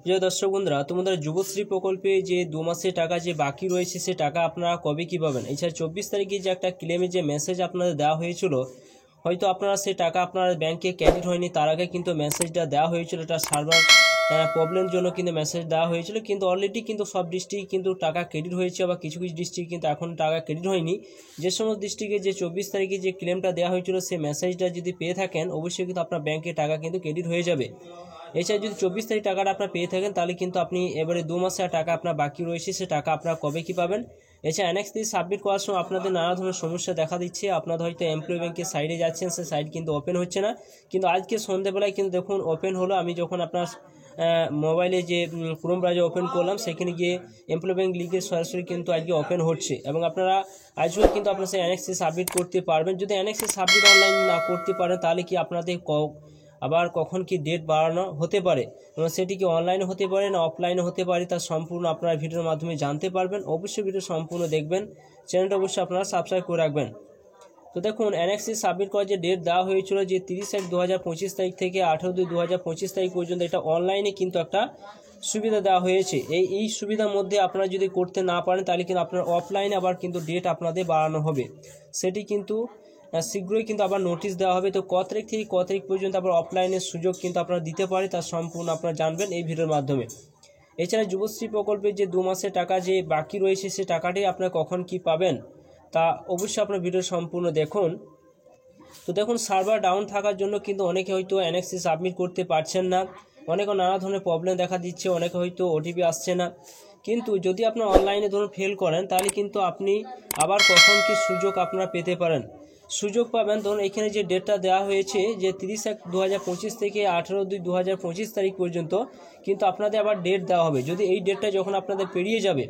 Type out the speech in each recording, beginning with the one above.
প্রিয় দর্শক বন্ধুরা, তোমাদের যুবশ্রী প্রকল্পে যে 2 মাসের টাকা যে বাকি রয়েছে সে টাকা আপনারা কবে কী পাবেন। এছাড়া 24 তারিখে যে একটা ক্লেমের যে মেসেজ আপনাদের দেওয়া হয়েছিল, হয়তো আপনারা সে টাকা আপনার ব্যাংকে ক্রেডিট হয়নি, তার আগে কিন্তু মেসেজটা দেওয়া হয়েছিল। এটা সার্ভার প্রবলেমের জন্য কিন্তু মেসেজ দেওয়া হয়েছিল, কিন্তু অলরেডি কিন্তু সব ডিস্ট্রিক্ট কিন্তু টাকা ক্রেডিট হয়েছে, আবার কিছু কিছু ডিস্ট্রিক্ট কিন্তু এখন টাকা ক্রেডিট হয়নি। যে সমস্ত ডিস্ট্রিক্টে যে 24 তারিখে যে ক্লেমটা দেওয়া হয়েছিল সে মেসেজটা যদি পেয়ে থাকেন, অবশ্যই কিন্তু আপনার ব্যাংকে টাকা কিন্তু ক্রেডিট হয়ে যাবে। এছাড়া যদি 24 তারিখ টাকাটা আপনার পেয়ে থাকেন, তাহলে কিন্তু আপনি এবারে 2 মাসের টাকা আপনার বাকি রয়েছে সে টাকা আপনারা কবে কী পাবেন। এছাড়া অ্যানেক্স দিয়ে সাবমিট করার সময় আপনাদের নানা ধরনের সমস্যা দেখা দিচ্ছে। আপনাদের হয়তো এমপ্লয়ি ব্যাংকের সাইডে যাচ্ছেন, সে সাইট কিন্তু ওপেন হচ্ছে না, কিন্তু আজকে সন্ধ্যেবেলায় কিন্তু দেখুন ওপেন হলো। আমি যখন আপনার মোবাইলে যে ক্রোম ব্রাউজার ওপেন করলাম, সেখানে গিয়ে এমপ্লয়ি ব্যাংক লিখে সরাসরি কিন্তু আজকে ওপেন হচ্ছে, এবং আপনারা আজকেও কিন্তু আপনার সেই অ্যানেক্সে সাবমিট করতে পারবেন। যদি অ্যানেক্সে সাবমিট অনলাইন না করতে পারেন, তাহলে কি আপনাদের আবার কখন কি ডেট বাড়ানো হতে পারে, এবং সেটি কি অনলাইনে হতে পারে না অফলাইনে হতে পারে, তার সম্পূর্ণ আপনারা ভিডিওর মাধ্যমে জানতে পারবেন। অবশ্যই ভিডিও সম্পূর্ণ দেখবেন, চ্যানেলটা অবশ্যই আপনারা সাবস্ক্রাইব করে রাখবেন। তো দেখুন, অ্যানেক্সে সাবমিট করার যে ডেট দেওয়া হয়েছিল যে 30/1/2025 তারিখ থেকে 18/2/2025 তারিখ পর্যন্ত, এটা অনলাইনে কিন্তু একটা সুবিধা দেওয়া হয়েছে। এই সুবিধার মধ্যে আপনারা যদি করতে না পারেন, তাহলে কিন্তু আপনার অফলাইনে আবার কিন্তু ডেট আপনাদের বাড়ানো হবে। সেটি কিন্তু শীঘ্রই কিন্তু আবার নোটিশ দেওয়া হবে। তো কত তারিখ থেকে কত তারিখ পর্যন্ত আবার অফলাইনের সুযোগ কিন্তু আপনারা দিতে পারে, তার সম্পূর্ণ আপনারা জানবেন এই ভিডিওর মাধ্যমে। এছাড়া যুবশ্রী প্রকল্পের যে 2 মাসের টাকা যে বাকি রয়েছে সে টাকাটি আপনারা কখন কি পাবেন, তা অবশ্যই আপনার ভিডিও সম্পূর্ণ দেখুন। তো দেখুন, সার্ভার ডাউন থাকার জন্য কিন্তু অনেকে হয়তো অ্যানেক্সে সাবমিট করতে পারছেন না, অনেকে নানা ধরনের প্রবলেম দেখা দিচ্ছে, অনেকে হয়তো ওটিপি আসছে না। কিন্তু যদি আপনার অনলাইনে ধরুন ফেল করেন, তাহলে কিন্তু আপনি আবার কখন কি সুযোগ আপনারা পেতে পারেন। সুযোগ পাবেন ধরুন এখানে যে ডেটটা দেওয়া হয়েছে যে 30/1/2025 থেকে 18/2/2025 তারিখ পর্যন্ত, কিন্তু আপনাদের আবার ডেট দেওয়া হবে। যদি এই ডেটটা যখন আপনাদের পেরিয়ে যাবে,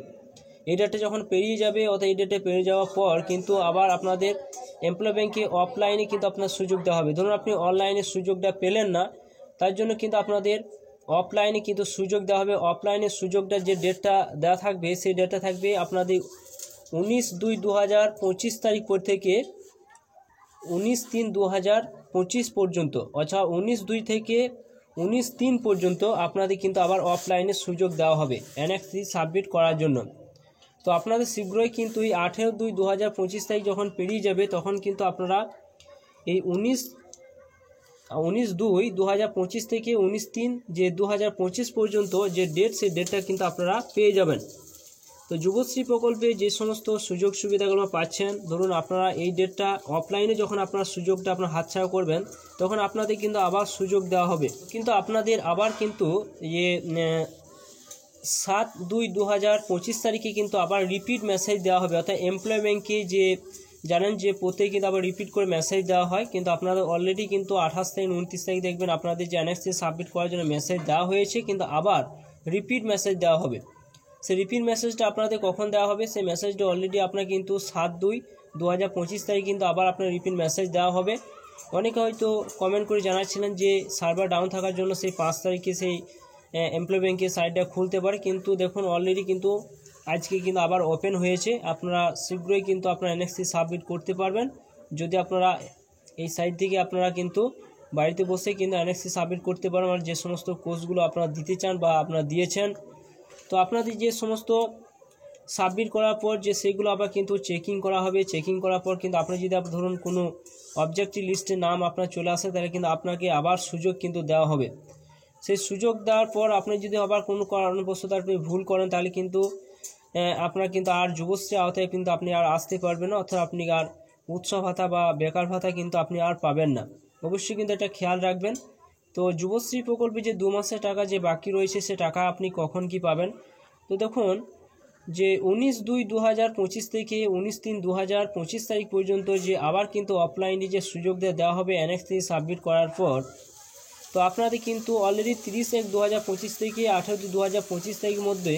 এই ডেটটা যখন পেরিয়ে যাবে, অর্থাৎ এই ডেটে পেরিয়ে যাওয়ার পর কিন্তু আবার আপনাদের এমপ্লয়ি ব্যাংকে অফলাইনে কিন্তু আপনার সুযোগ দেওয়া হবে। ধরুন আপনি অনলাইনে সুযোগটা পেলেন না, তার জন্য কিন্তু আপনাদের অফলাইনে কিন্তু সুযোগ দেওয়া হবে। অফলাইনের সুযোগটা যে ডেটটা দেওয়া থাকবে, সেই ডেটটা থাকবে আপনাদের 19/2/2025 তারিখ পর থেকে 19/3/2025 পর্যন্ত, অর্থাৎ 19/2 থেকে 19/3 পর্যন্ত আপনাদের কিন্তু আবার অফলাইনে সুযোগ দেওয়া হবে অ্যানেক্স সাবমিট করার জন্য। তো আপনাদের শীঘ্রই কিন্তু এই 18/2/2025 তারিখ যখন পেরিয়ে যাবে, তখন কিন্তু আপনারা এই 19/2/2025 থেকে 19/3 যে 2025 পর্যন্ত যে ডেট, সেই ডেটটা কিন্তু আপনারা পেয়ে যাবেন। তো যুবশ্রী প্রকল্পে যে সমস্ত সুযোগ সুবিধাগুলো পাচ্ছেন, ধরুন আপনারা এই ডেটটা অফলাইনে যখন আপনারা সুযোগটা আপনার হাতছাড়া করবেন, তখন আপনাদের কিন্তু আবার সুযোগ দেওয়া হবে। কিন্তু আপনাদের আবার কিন্তু 7/2/2025 তারিখে কিন্তু আবার রিপিট মেসেজ দেওয়া হবে। অর্থাৎ এমপ্লয়ি ব্যাংকে যে জানেন যে প্রত্যেকে কিন্তু আবার রিপিট করে মেসেজ দেওয়া হয়, কিন্তু আপনাদের অলরেডি কিন্তু 28 তারিখ 29 তারিখ দেখবেন আপনাদের যে অ্যানেক্সে সাবমিট করার জন্য মেসেজ দেওয়া হয়েছে, কিন্তু আবার রিপিট মেসেজ দেওয়া হবে। সেই রিপিট মেসেজটা আপনাদের কখন দেওয়া হবে, সেই মেসেজটা অলরেডি আপনার কিন্তু 7/2/2025 তারিখ কিন্তু আবার আপনার রিপিট মেসেজ দেওয়া হবে। অনেকে হয়তো কমেন্ট করে জানাচ্ছিলেন যে সার্ভার ডাউন থাকার জন্য সেই 5 তারিখে সেই এমপ্লয়ি ব্যাংকের সাইটটা খুলতে পারে, কিন্তু দেখুন অলরেডি কিন্তু আজকে কিন্তু আবার ওপেন হয়েছে। আপনারা শীঘ্রই কিন্তু আপনারা অ্যানেক্সে সাবমিট করতে পারবেন, যদি আপনারা এই সাইট থেকে আপনারা কিন্তু বাড়িতে বসে কিন্তু অ্যানেক্সে সাবমিট করতে পারবেন। আর যে সমস্ত কোর্সগুলো আপনারা দিতে চান বা আপনারা দিয়েছেন, তো আপনাদের যে সমস্ত সাবমিট করার পর যে সেগুলো আবার কিন্তু চেকিং করা হবে। চেকিং করার পর কিন্তু আপনি যদি ধরুন কোনো অবজেক্টিভ লিস্টে নাম আপনার চলে আসে, তাহলে কিন্তু আপনাকে আবার সুযোগ কিন্তু দেওয়া হবে। সেই সুযোগ দেওয়ার পর আপনি যদি আবার কোনো কারণবশত আপনি ভুল করেন, তাহলে কিন্তু আপনার কিন্তু আর যুবশ্রী আওতায় কিন্তু আপনি আর আসতে পারবেন না, অর্থাৎ আপনি আর উৎসব ভাতা বা বেকার ভাতা কিন্তু আপনি আর পাবেন না। অবশ্যই কিন্তু এটা খেয়াল রাখবেন। তো যুবশ্রী প্রকল্পে যে 2 মাসের টাকা যে বাকি রয়েছে সে টাকা আপনি কখন কি পাবেন। তো দেখুন যে 19/2/2025 থেকে 19/3/2025 তারিখ পর্যন্ত যে আবার কিন্তু অফলাইনে যে সুযোগ দেওয়া হবে অ্যানেক্স থেকে সাবমিট করার পর, তো আপনাদের কিন্তু অলরেডি 30/1/2025 থেকে 18/2/2025 তারিখের মধ্যে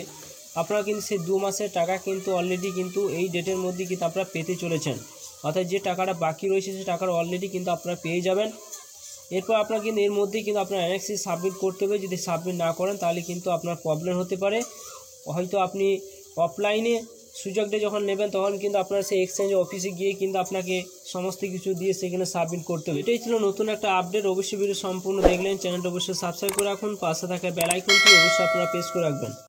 আপনারা কিন্তু সেই 2 মাসের টাকা কিন্তু অলরেডি কিন্তু এই ডেটের মধ্যে কিন্তু আপনারা পেতে চলেছেন। অর্থাৎ যে টাকাটা বাকি রয়েছে সে টাকাটা অলরেডি কিন্তু আপনারা পেয়ে যাবেন। এরপর আপনার কিন্তু এর মধ্যেই কিন্তু আপনার অ্যানেক্সে সাবমিট করতে হবে। যদি সাবমিট না করেন, তাহলে কিন্তু আপনার প্রবলেম হতে পারে। হয়তো আপনি অফলাইনে সুযোগটা যখন নেবেন তখন কিন্তু আপনার সেই এক্সচেঞ্জ অফিসে গিয়ে কিন্তু আপনাকে সমস্ত কিছু দিয়ে সেখানে সাবমিট করতে হবে। এটাই ছিল নতুন একটা আপডেট। অবশ্যই ভিডিও সম্পূর্ণ দেখলেন, চ্যানেলটা অবশ্যই সাবস্ক্রাইব করে রাখুন, পাশে থাকা বেল আইকনটি অবশ্যই আপনারা প্রেস করে রাখবেন।